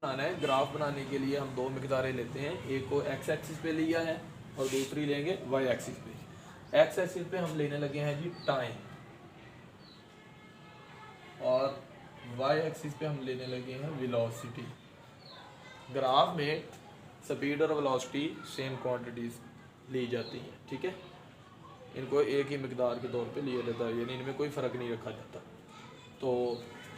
बनाना है। ग्राफ बनाने के लिए हम दो मिकदारें लेते हैं, एक को एक्स एक्सिस पे लिया है और दूसरी लेंगे वाई एक्सिस पे। एक्स एक्सिस पे हम लेने लगे हैं जी टाइम, और वाई एक्सिस पे हम लेने लगे हैं वेलोसिटी। ग्राफ में स्पीड और वेलोसिटी सेम क्वांटिटीज ली जाती हैं, ठीक है। इनको एक ही मिकदार के तौर पे लिया जाता है, यानी इनमें कोई फ़र्क नहीं रखा जाता। तो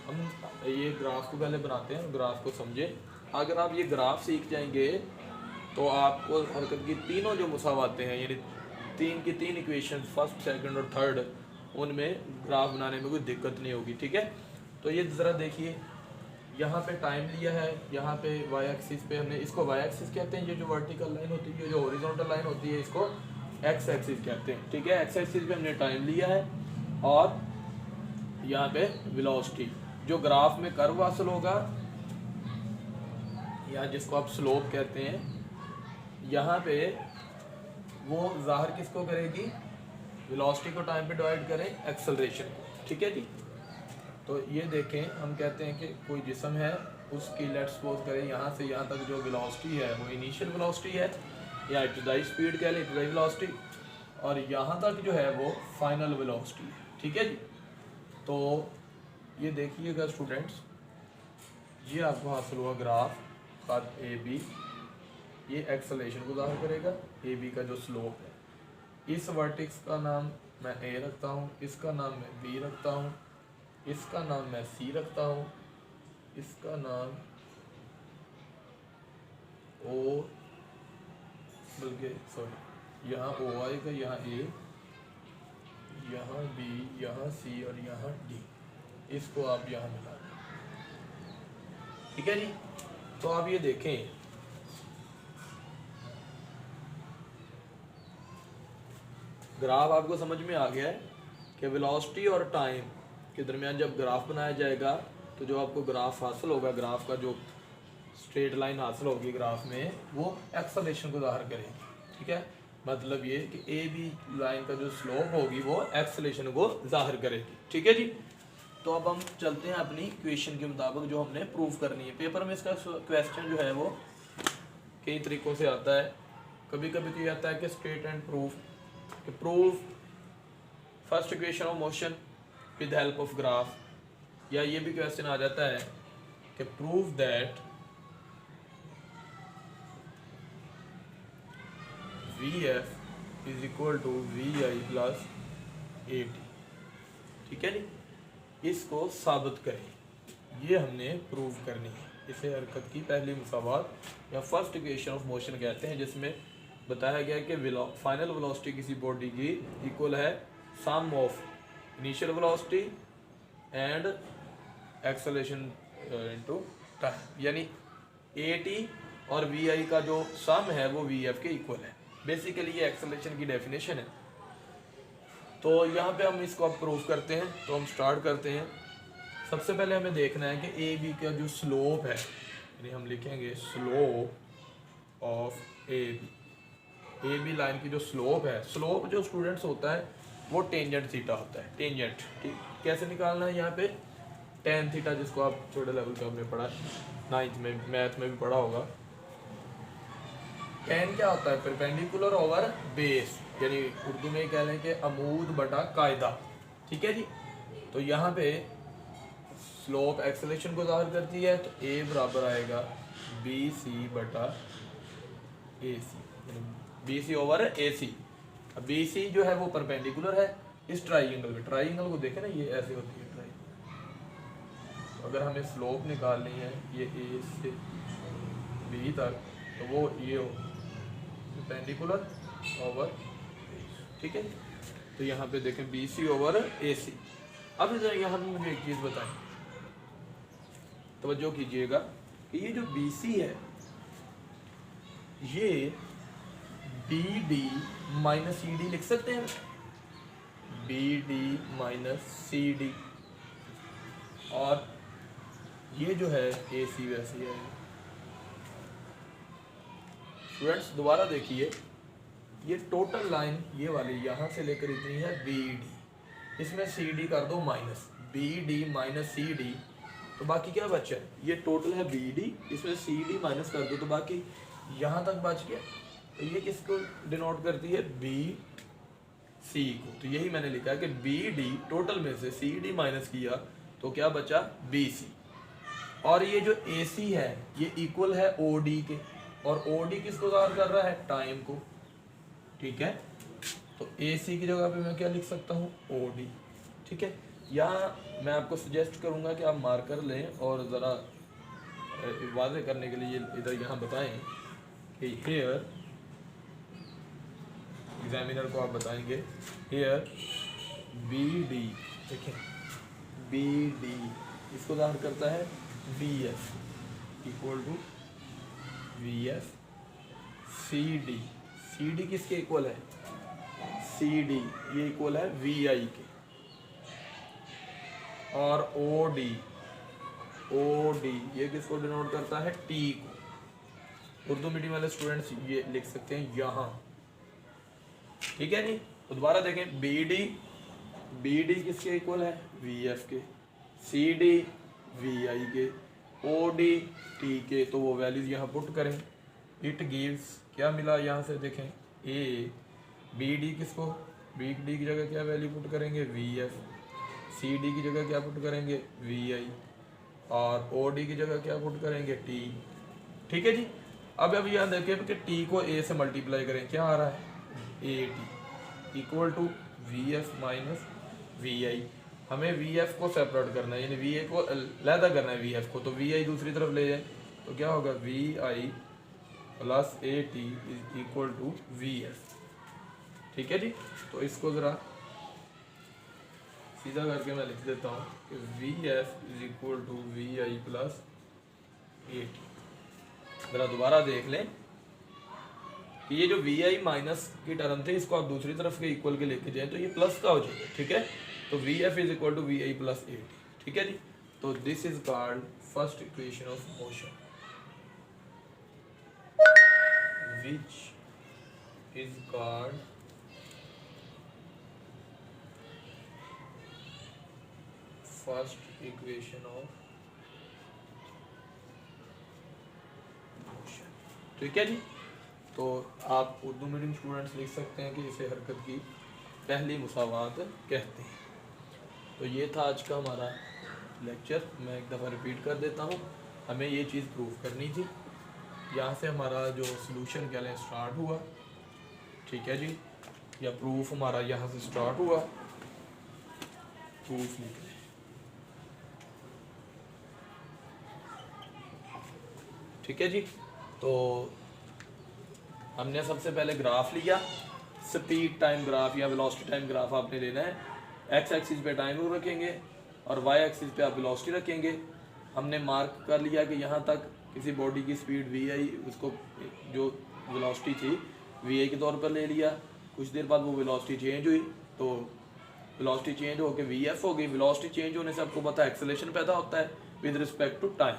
हम ये ग्राफ को पहले बनाते हैं, ग्राफ को समझें। अगर आप ये ग्राफ सीख जाएंगे तो आपको हरकत की तीनों जो मुसावातें हैं, यानी तीन की तीन इक्वेशन, फर्स्ट सेकंड और थर्ड, उनमें ग्राफ बनाने में कोई दिक्कत नहीं होगी, ठीक है। तो ये ज़रा देखिए, यहाँ पे टाइम लिया है, यहाँ पे वाई एक्सिस पे हमने, इसको वाई एक्सिस कहते हैं, ये जो वर्टिकल लाइन होती है, जो हॉरिजॉन्टल लाइन होती है, इसको एक्स एक्सिस कहते हैं, ठीक है। एक्स एक्सिस पे हमने टाइम लिया है और यहाँ पे वेलोसिटी। जो ग्राफ में कर्व हासिल होगा या जिसको आप स्लोप कहते हैं, यहाँ पे वो ज़ाहिर किसको करेगी, वेलोसिटी को टाइम पे डिवाइड करें एक्सेलरेशन को, ठीक है जी। तो ये देखें, हम कहते हैं कि कोई जिस्म है, उसकी लेट्स सपोज करें यहाँ से यहाँ तक जो वेलोसिटी है वो इनिशियल वेलोसिटी है, या इब्तदाई स्पीड कह लें, इब्तदाई वेलोसिटी, और यहाँ तक जो है वो फाइनल वेलोसिटी है, ठीक है जी। तो ये देखिएगा स्टूडेंट्स, ये आपको हासिल हुआ ग्राफ खत ए बी, ये एक्सेलरेशन को ज़ाहिर करेगा, ए बी का जो स्लोप है। इस वर्टेक्स का नाम मैं ए रखता हूँ, इसका नाम मैं बी रखता हूँ, इसका नाम मैं सी रखता हूँ, इसका नाम ओ, बल्कि सॉरी, यहाँ ओ आएगा, यहाँ ए, यहाँ बी, यहाँ सी और यहाँ डी। इसको आप यहाँ मिला दें, ठीक है जी। तो आप ये देखें, ग्राफ आपको समझ में आ गया है कि वेलोसिटी और टाइम के दरमियान जब ग्राफ बनाया जाएगा तो जो आपको ग्राफ हासिल होगा, ग्राफ का जो स्ट्रेट लाइन हासिल होगी ग्राफ में, वो एक्सेलरेशन को ज़ाहिर करेगी, ठीक है। मतलब ये कि ए बी लाइन का जो स्लोप होगी वो एक्सेलरेशन को ज़ाहिर करेगी, ठीक है जी। तो अब हम चलते हैं अपनी इक्वेशन के मुताबिक जो हमने प्रूफ करनी है। पेपर में इसका क्वेश्चन जो है वो कई तरीक़ों से आता है। कभी कभी तो ये आता है कि स्ट्रेट एंड प्रूफ, कि proof first equation of motion with help of graph, या ये भी क्वेश्चन आ जाता है कि proof that v f is equal to v i plus a t, ठीक है जी। इसको साबित करें, ये हमने प्रूव करनी है। इसे हरकत की पहली मुसावात या फर्स्ट इक्वेशन ऑफ मोशन कहते हैं, जिसमें बताया गया कि फाइनल वेलोसिटी किसी बॉडी की इक्वल है sum of initial velocity and acceleration into time, यानी ए टी और वी आई का जो सम है वो वी एफ के इक्वल है। बेसिकली ये एक्सेलरेशन की डेफिनेशन है। तो यहाँ पे हम इसको अब प्रूफ करते हैं। तो हम स्टार्ट करते हैं। सबसे पहले हमें देखना है कि ए बी का जो स्लोप है, यानी हम लिखेंगे slope of A B line की जो स्लोप है, स्लोप जो स्टूडेंट्स होता है वो टेंजेंट थीटा होता है, टेंजेंट, ठीक। कैसे निकालना है, यहाँ पे टेन थीटा, जिसको आप छोटे लेवल का हमने पढ़ा, 9th में मैथ में भी पढ़ा होगा। टेन क्या होता है, परपेंडिकुलर ओवर बेस, यानी उर्दू में कह लें कि अमूद बटा कायदा, ठीक है जी। तो यहाँ पे स्लोप एक्सेलरेशन को ज़ाहिर करती है, तो ए बराबर आएगा बी सी बटा ए सी, बी सी ओवर ए सी। अब बी सी जो है वो परपेंडिकुलर है इस ट्राइंगल में। ट्राइंगल को देखें ना, ये ऐसे होती है ट्राइंगल। तो अगर हमें स्लोप निकालनी है ये ए से बी तक, तो वो ये हो परपेंडिकुलर ओवर, ठीक है। तो यहाँ पे देखें बी सी ओवर ए सी। अब यहाँ पे मुझे एक चीज़ बताएं, तवज्जो कीजिएगा कि ये जो बी सी है, ये B D minus C D लिख सकते हैं, B D minus C D, और ये जो है ए सी वैसी है। स्टूडेंट्स दोबारा देखिए, ये टोटल लाइन ये वाली यहाँ से लेकर इतनी है बी डी, इसमें सी डी कर दो minus, B D minus C D तो बाकी क्या बचा है, ये टोटल है बी डी, इसमें सी डी माइनस कर दो तो बाकी यहाँ तक बच गया। तो ये किसको डिनोट करती है, बी सी को। तो यही मैंने लिखा है कि बी डी टोटल में से सी डी माइनस किया तो क्या बचा, बी सी। और ये जो ए सी है ये इक्वल है ओ डी के, और ओ डी किसको ज़ाहिर कर रहा है, टाइम को। ठीक है, तो ए सी की जगह पे मैं क्या लिख सकता हूँ, ओ डी। ठीक है, यहाँ मैं आपको सजेस्ट करूँगा कि आप मार्कर लें और ज़रा वाज़ेह करने के लिए इधर यहाँ बताएं कि हेयर, एग्जामिनर को आप बताएंगे हेयर बी डी, देखें बी डी इसको ज़ाहिर करता है v f equal to v f C D. C D किसके इक्वल है, सी डी ये इक्वल है वी आई के। और ओ डी, ओ डी ये किसको डिनोट करता है, टी को। उर्दू मीडियम वाले स्टूडेंट्स ये लिख सकते हैं यहाँ। ठीक है नहीं, तो दोबारा देखें, बी डी किसके इक्वल है, वी एफ के। सी डी वी आई के, ओ डी टी के। तो वो वैल्यूज यहाँ पुट करें, इट गिव्स क्या मिला यहाँ से देखें, ए बी डी किसको, बी डी की जगह क्या वैल्यू पुट करेंगे, वी एफ। सी डी की जगह क्या पुट करेंगे, वी आई। और ओ डी की जगह क्या पुट करेंगे, टी। ठीक है जी, अब यहाँ देखें कि टी को ए से मल्टीप्लाई करें, क्या आ रहा है, a t equal to v f minus v i. हमें वी एफ को सेपरेट करना है, यानी वी ए को अलहदा करना है वी एफ को। तो वी आई दूसरी तरफ ले जाए तो क्या होगा, v i plus a t is equal to v f. ठीक है जी, तो इसको ज़रा सीधा करके मैं लिख देता हूँ कि v f is equal to v i plus a t. ज़रा दोबारा देख लें कि ये जो वी आई माइनस की टर्म थे इसको आप दूसरी तरफ के इक्वल के लेके जाएं तो ये प्लस का हो जाएगा। ठीक है, तो v f is equal to v i plus a t. ठीक है जी, तो this is called first equation of motion which is called first equation of motion. ठीक है जी, तो आप उर्दू मीडियम स्टूडेंट्स लिख सकते हैं कि इसे हरकत की पहली मुसावात कहते हैं। तो ये था आज का हमारा लेक्चर, मैं एक दफ़ा रिपीट कर देता हूँ। हमें ये चीज़ प्रूव करनी थी, यहाँ से हमारा जो सॉल्यूशन क्या लें स्टार्ट हुआ। ठीक है जी, या प्रूफ हमारा यहाँ से स्टार्ट हुआ, प्रूफ लिख लें। ठीक है जी, तो हमने सबसे पहले ग्राफ लिया, स्पीड टाइम ग्राफ या वेलोसिटी टाइम ग्राफ आपने लेना है। एक्स एक्सिस पे टाइम रखेंगे और वाई एक्सिस पे आप वेलोसिटी रखेंगे। हमने मार्क कर लिया कि यहाँ तक किसी बॉडी की स्पीड वी आई, उसको जो वेलोसिटी थी वी आई के तौर पर ले लिया। कुछ देर बाद वो वेलोसिटी चेंज हुई तो वेलोसिटी चेंज होकर वी एफ हो गई। वेलोसिटी चेंज होने से आपको पता है एक्सेलरेशन पैदा होता है विद रिस्पेक्ट टू टाइम।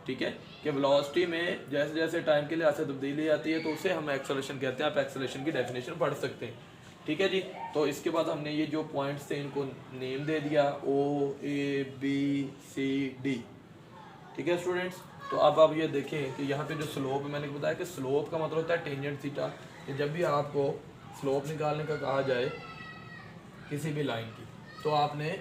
ठीक है, कि वेलोसिटी में जैसे जैसे टाइम के लिहाज से तब्दीली आती है तो उसे हम एक्सेलरेशन कहते हैं। आप एक्सेलरेशन की डेफिनेशन पढ़ सकते हैं। ठीक है जी, तो इसके बाद हमने ये जो पॉइंट्स थे इनको नेम दे दिया, ओ ए बी सी डी। ठीक है स्टूडेंट्स, तो अब आप ये देखें कि यहाँ पे जो स्लोप, मैंने बताया कि स्लोप का मतलब होता है टेंजेंट थीटा। कि जब भी आपको स्लोप निकालने का कहा जाए किसी भी लाइन की, तो आपने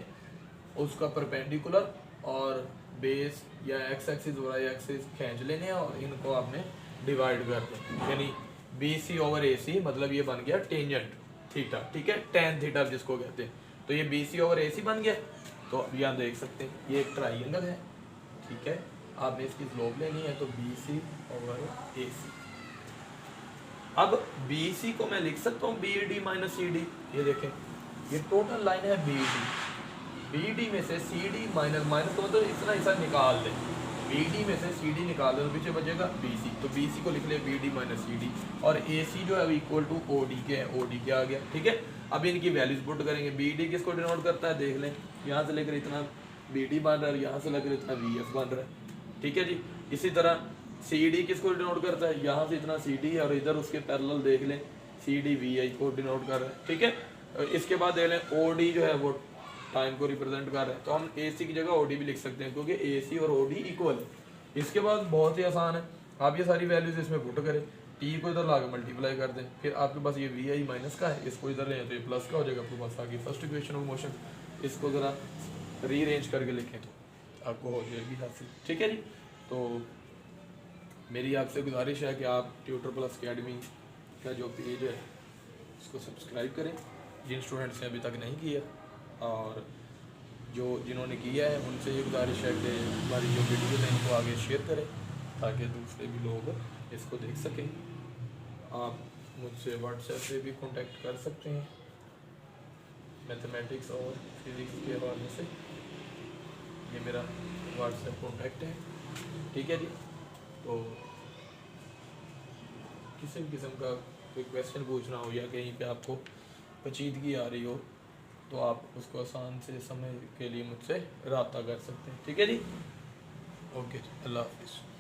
उसका परपेंडिकुलर और बेस या एक्स एक्सिस और वाई एक्सिस खींच लेने हैं और इनको आपने डिवाइड कर दें, यानी बी सी ओवर ए सी, मतलब ये बन गया टेंजेंट थीटा। ठीक है, टेन थीटा जिसको कहते हैं। तो ये बी सी ओवर ए सी बन गया। तो यहाँ देख सकते हैं ये एक ट्राइंगल है। ठीक है, आपने इसकी स्लोप लेनी है तो बी सी ओवर ए सी। अब बी सी को मैं लिख सकता हूँ B D minus C D. ये देखें, ये टोटल लाइन है बी डी। बी डी में से सी डी माइनस, माइनस तो मतलब इतना हिस्सा निकाल दें, बी डी में से सी डी निकाल दें तो पीछे बचेगा बी सी। तो बी सी को लिख ले B D minus C D, और ए सी जो है इक्वल टू ओ डी के है, ओ डी के आ गया। ठीक है, अब इनकी वैल्यूज पुट करेंगे। बी डी किसको डिनोट करता है, देख लें, यहाँ से लेकर इतना बी डी बन रहा है, यहाँ से लेकर इतना वी एफ बन रहा है। ठीक है जी, इसी तरह सी डी किसको डिनोट करता है, यहाँ से इतना सी डी है और इधर उसके पैरेलल देख लें सी डी वी आई को डिनोट कर रहा है। ठीक है, इसके बाद देख लें ओ डी जो है वो टाइम को रिप्रेजेंट कर रहे हैं, तो हम ए सी की जगह ओ डी भी लिख सकते हैं, क्योंकि ए सी और ओ डी इक्वल है। इसके बाद बहुत ही आसान है, आप ये सारी वैल्यूज इसमें पुट करें, टी को इधर ला के मल्टीप्लाई कर दें, फिर आपके पास ये वी आई माइनस का है, इसको इधर लें तो ये प्लस का हो जाएगा, आपके पास आगे फर्स्ट इक्वेशन ऑफ मोशन। इसको ज़रा रीअरेंज करके लिखें तो आपको हो जाएगी हासिल, ठीक है जी। तो मेरी आपसे गुजारिश है कि आप ट्यूटर प्लस अकेडमी का जो पेज है उसको सब्सक्राइब करें, जिन स्टूडेंट्स ने अभी तक नहीं किया, और जो जिन्होंने किया है उनसे ये गुजारिश है कि हमारी जो वीडियो है इनको आगे शेयर करें, ताकि दूसरे भी लोग इसको देख सकें। आप मुझसे व्हाट्सएप पे भी कांटेक्ट कर सकते हैं मैथमेटिक्स और फिज़िक्स के हवाले से, ये मेरा व्हाट्सएप कॉन्टैक्ट है, ठीक है जी। तो किसी भी किस्म का कोई क्वेश्चन पूछना हो या कहीं पे आपको पेचीदगी आ रही हो तो आप उसको आसान से समझ के लिए मुझसे रब्ता कर सकते हैं, ठीक है जी। ओके जी, अल्लाह हाफिज़।